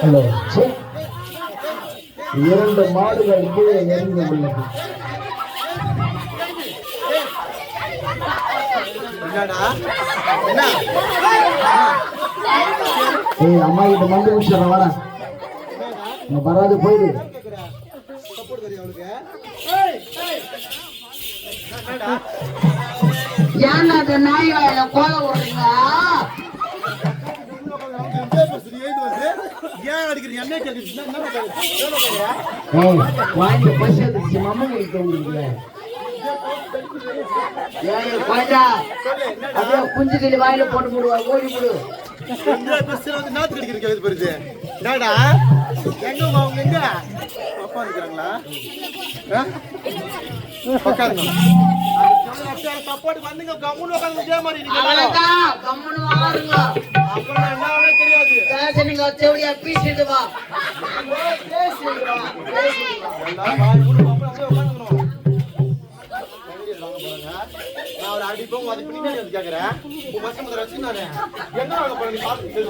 Hello, இரண்டு மாடுகள் கீழே இறங்கி உள்ளது. அம்மா கிட்ட மண்டு முடிச்சிடறேன், வரேன். வராது போயிடு. ஏன் அந்த நாய் வாயில கோல விடுறீங்க? குஞ்சு கிளி வாயில போட்டு போடுவா, ஓடி போடு. நாத்து கடிக்கிறேன் பெருது. என்னடா எங்க அவங்க எங்க அப்பா இருக்கிறாங்களா? சப்போர்ட் வந்துங்க, கம்முன்னு உட்காந்து இதே மாதிரி தெரியாது. நீங்க செவடியா பீசிட்டு வா. நான் ஒரு அடிப்போம் அது பின்னாடி வந்து கேட்கறேன். உன் மச்ச முதல்ல வச்சு நானு என்ன வாங்க போறேன் நீ பார்த்து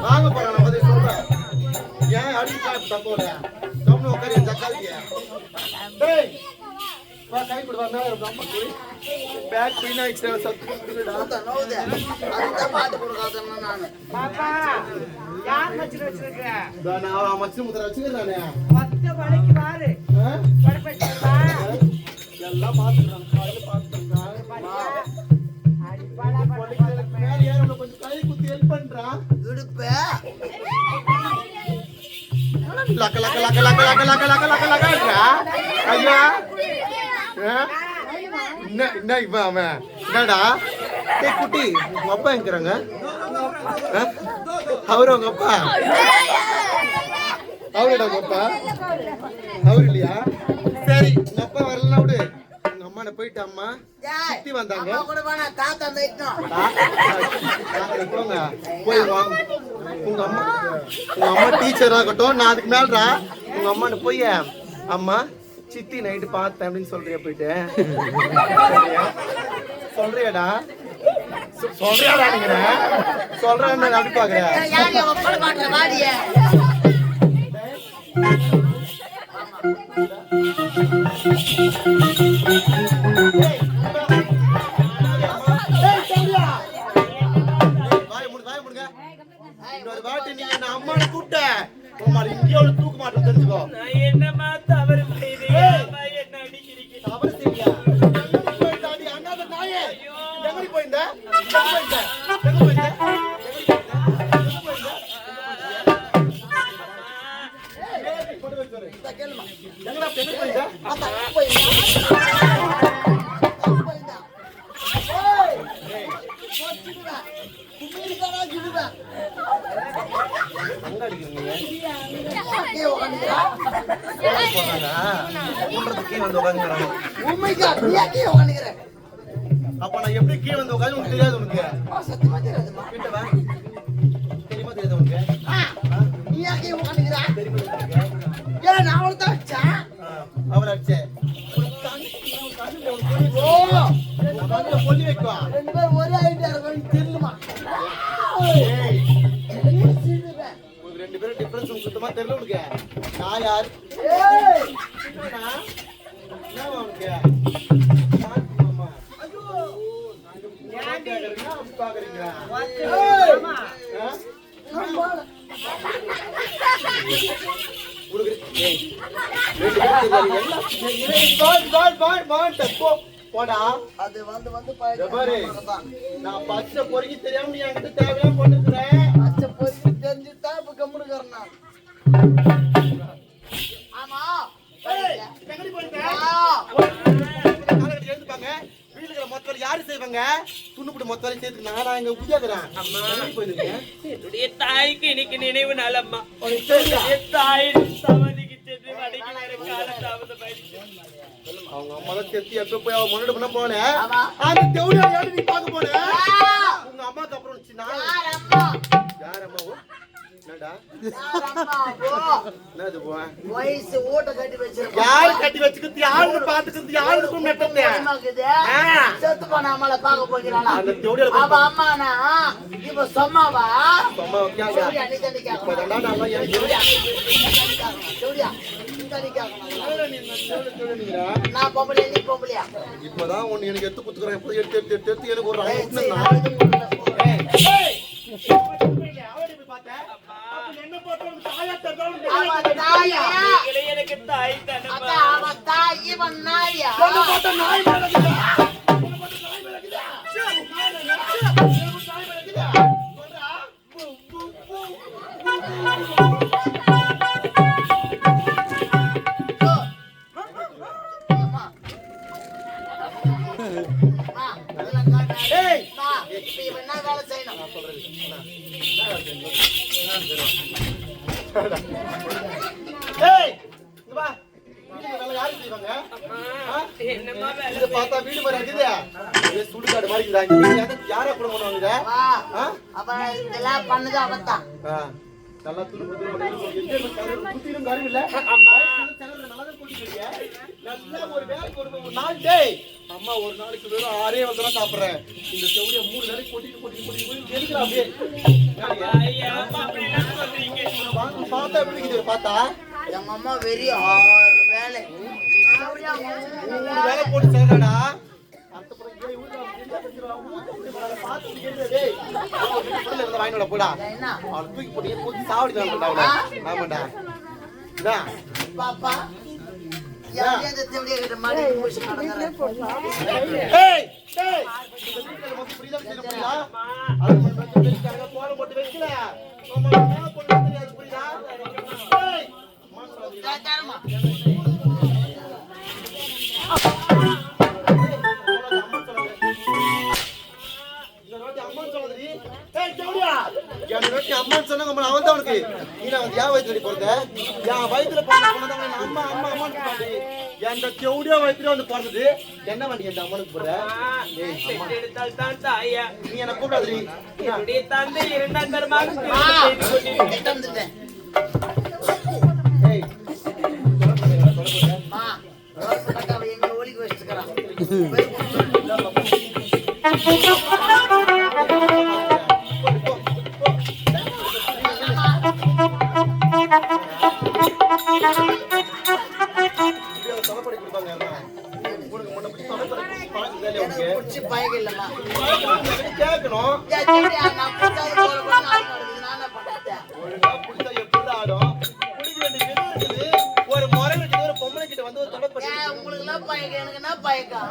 வாங்க போறேன். நான் பதில் சொல்றேன். ஏன் அடிச்சா தப்போட கம்முன்னு உட்காரு என் தக்காளிய. டேய் வா கை கொடு, வா மேல அம்மா போய் பேக் பின்னா எக்ஸ்ட்ரா சத்து கொடுடா. அந்த பாத்து கொடுக்காதன்னா நானு. பாப்பா யார் மச்சில வச்சிருக்க? நான் மச்ச முதல்ல வச்சிருக்கேன் நானே. மத்த வளைக்கு பாரு. படப்பட்டா எல்லாம் பாத்துறாங்க. காலையில பாத்துறாங்க. அடி பாடா பாடா மேல ஏறல கொஞ்சம் கை குத்தி ஹெல்ப் பண்றா. இடுப்பு லக்க லக்க லக்க லக்க லக்க லக்க லக்க லக்க லக்க ஐயா என்ன இவன் அவன் என்னடா? டேய் குட்டி, உங்க அப்பா எங்கிறாங்க? அவரு உங்க அப்பா? அவருடா உங்க அப்பா? அவரு இல்லையா? சரி, உங்க அப்பா வரலன்னா விடு. உங்க அம்மா போயிட்டு அம்மா சுத்தி வந்தாங்க. போங்க போய் வாங்க. உங்க அம்மா டீச்சரா இருக்கட்டும், நான் அதுக்கு மேல்றா. உங்க அம்மா போய் அம்மா சித்தி நைட்டு பார்த்தேன் அப்படின்னு சொல்றியா? போயிட்டு சொல்றியாடா? சொல்றியாடா? நீங்க சொல்றேன் அப்படி பாக்குறேன். இன்னொரு வாட்டி நீ என்ன அம்மாவை கூப்பிட்ட இங்கே தூக்க மாட்டேன் தெரிஞ்சுக்கோ. என்னமா தவறு என்ன அடிக்கிறீங்க? தவறு சரியா? அண்ணாத நாயே எங்கடி போயிருந்த? அப்ப நான் எப்படி கீழே வந்து உட்காந்து உனக்கு தெரியாது? உனக்கு தெரியுமா தெரியாது? உனக்கு அவர் அடிச்சே சொல்லி வைக்குவா. உங்களுக்கு ரெண்டு பேரும் டிஃபரன்ஸ் சுத்தமா தெரியல. உனக்கு நான் யார்? போடா அது வந்து நான் பச்சை பொறுக்கி தெரியாம நீ என்கிட்ட தேவையான பொண்ணுக்கிறேன். பச்சை பொறுக்கி தெரிஞ்சுதான் இப்ப கம்முனுக்கிறேன் நான். ஆமா எழுந்துப்பாங்க. வீட்டுல மொத்த யாரு செய்வாங்க? துண்ணுப்பட்டு மொத்த வேலை செய்யறதுக்கு நானா இங்க உத்தியாக்குறேன். என்னுடைய தாய்க்கு இன்னைக்கு நினைவு நாளம்மா. அவங்க அம்மா தான் செத்து எப்ப போய் அவ முன்னாடி பண்ண போனேன். அந்த தேவடியா யாரு நீ பாக்க போன? உங்க அம்மாக்கு அப்புறம் யார் அம்மாவும் என்னடா அம்மா போ என்னது போ வயசு ஓட்ட கட்டி வச்சிருக்கோம் யார் கட்டி வச்சுக்கிட்டு யாரு பாத்துக்கிட்டு யாருக்கும் நட்டத்தை செத்து போன அம்மால பாக்க போகிறானா அந்த தேவடியால அவ அம்மானா இப்ப சொம்மாவா அம்மா கேங்க இப்போதான் நல்லா ஏன் நான் பொம்பளையா நீ பொம்பளையா இப்போதான் ஒன்னு எனக்கு எடுத்து குத்துக்கிறேன் எப்போ எடுத்து எனக்கு ஒரு எனக்கு தாய் இவன் நாயா வேலை செய்யணும் பார்த்தா வீடு மாதிரி இருக்குது சுடுகாடு மாதிரி யாரா கூட பண்ணுவாங்க இதெல்லாம் பண்ணது அவன் தான் நல்லா அம்மா ஒரு நாளைக்கு வெறும் 6 வந்து சாப்பிடுறேன் இந்த செவடியை 3 நாளைக்கு கொட்டிட்டு எதுக்குறா அப்படியே பார்த்தா எப்படி இருக்குது பார்த்தா எங்க அம்மா வெறி வேலை 3 வேலை போட்டு செய்யறாடா போடா தூக்கி போட்டு சாவடி பாப்பா அம்மா சொன்னாங்க அவன் தான் உனக்கு நீ வந்து யா வயிற்றுல பிறந்த என் வயிற்றுல பிறந்த அம்மா அம்மா அம்மா எந்த செவடியா வயிற்றுல வந்து பிறந்தது என்ன வண்டி என் அம்மனுக்கு போற நீ என்ன கூப்பிடாது தந்தை 2ஆம் தரமாக எங்க ஒலிக்கு வச்சுக்கிறான் ஒரு முறை ஒரு பொம்பளை கிட்ட வந்து ஒரு தொடர்பு உங்களுக்கு எல்லாம் பயக்கம் எனக்கு என்ன பயக்கம்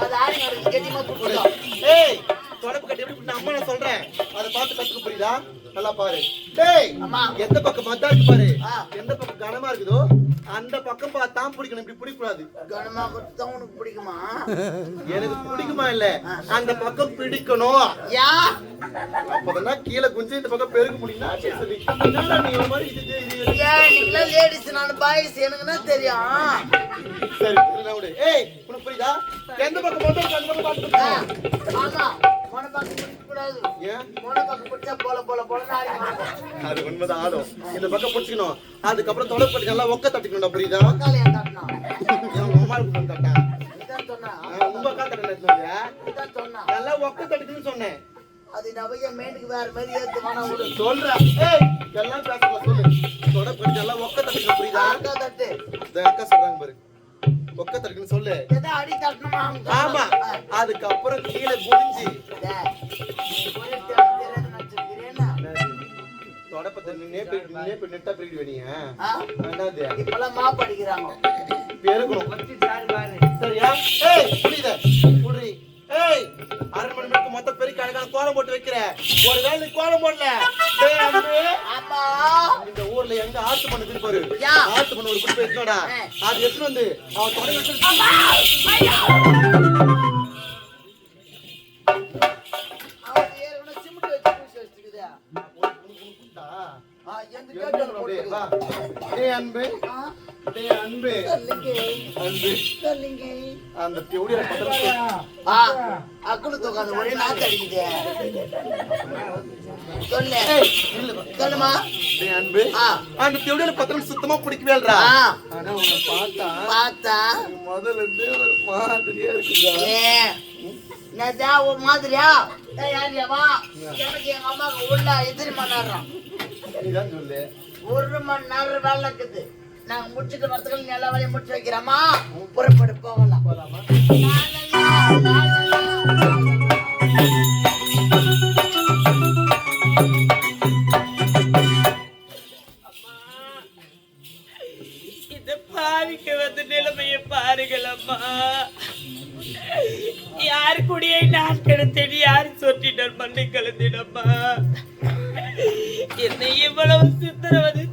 அது ஆடி கெட்டிமா போட்டுக்கலாம் தொடப்பு கட்டி எப்படி அம்மா நான் சொல்றேன் அதை பார்த்து கத்துக்க புரியுதா நல்லா பாரு டேய் எந்த பக்கம் மத்தா இருக்கு பாரு எந்த பக்கம் கனமா இருக்குதோ அந்த பக்கம் தான் பிடிக்கணும் இப்படி பிடிக்க கூடாது கனமா தான் உனக்கு பிடிக்குமா எனக்கு பிடிக்குமா இல்ல அந்த பக்கம் பிடிக்கணும் யா அப்பதான் கீழே குஞ்சு இந்த பக்கம் பெருக்க முடியும்னா சரி நீ ஒரு மாதிரி நீங்களா லேடிஸ் நான் பாய்ஸ் எனக்குன்னா தெரியும் சரி விடு ஏய் உனக்கு புரியுதா எந்த பக்கம் மொத்தம் அந்த பக்கம் பாத்து ஆமா போன பக்கம் பிடிக்க கூடாது ஏன் போன பக்கம் பிடிச்சா போல ஆடி அது உண்மைதான் ஆடும் இந்த பக்கம் பிடிச்சிக்கணும் அதுக்கப்புறம் தொடர் பட்டி நல்லா ஒக்க தட்டிக்கணும்டா புரியுதா காலையா தட்டனா என் அம்மாளுக்கு தட்டா இதான் சொன்னா உங்க காத்தட்டல இதான் சொன்னா நல்லா ஒக்க தட்டிக்கணும்னு சொன்னேன் அது நவைய மேண்டுக்கு வேற மாதிரி ஏத்து வானா விடு சொல்றேன் ஏய் எல்லாம் பேசல சொல்லு தொடர் பட்டி நல்லா ஒக்க தட்டிக்கணும் புரியுதா அக்கா தட்டு இந்த அக்கா சொல்றாங்க பாரு ஒக்க தட்டிக்கணும் சொல்லு எதை அடி தட்டணுமா ஆமா அதுக்கப்புறம் கீழே குனிஞ்சு தொடப்பத்தை நேப்பு நெட்டா பிரிக்கிட்டு வேணிய என்னது இப்பெல்லாம் மாப்பு அடிக்கிறாங்க பெருக்கணும் சரியா ஏய் புரியுதா புரி ஏய் 1/2 மணி நேரத்துக்கு மொத்த பெருக்கி அழகான கோலம் போட்டு வைக்கிற ஒரு வேளை கோலம் போடல டேய் அம்மே ஆமா இந்த ஊர்ல எங்க ஆத்து பண்ணது பாரு ஆத்து பண்ண ஒரு குப்பை எடுத்துடா அது எடுத்து வந்து அவன் தொடை வச்சு அவன் ஏறன சிமெண்ட் வச்சு பூசி வச்சிருக்குதா அன்பு அந்த அக்குளு தூக்காது ஒரே நாத்து அடிக்குது சொல்லு ஏய், இல்ல பா. சொல்லுமா டேய் அன்பு, ஆ. அந்த தெவிடியில பத்திரம் சுத்தமா பிடிக்கவே இல்லடா. ஆ. ஆனா உன்னை பார்த்தா பார்த்தா முதல்ல இருந்தே ஒரு மாதிரியா இருக்குடா. என்னதா ஒரு மாதிரியா யாரியா வா எனக்கு எங்க அம்மாவுக்கு உள்ள எத்தனை மணி நேரம் நீதான் சொல்லு. 1 மணி நேரம் வேலை இருக்குது நாங்க முடிச்சுட்டு வரதுக்குள்ள நீ எல்லா வேலையும் முடிச்சு வைக்கிறோமா புறப்படு போகலாம் போலாமா? இந்த பாவிக்கு வந்து நிலைமையை பாருங்களம்மா. யாரு கூடயே நான் கெடுத்தேன், யாரு சொட்டிட்டார் மண்ணை கலந்திடம்மா. என்னை இவ்வளவு சித்திரவதை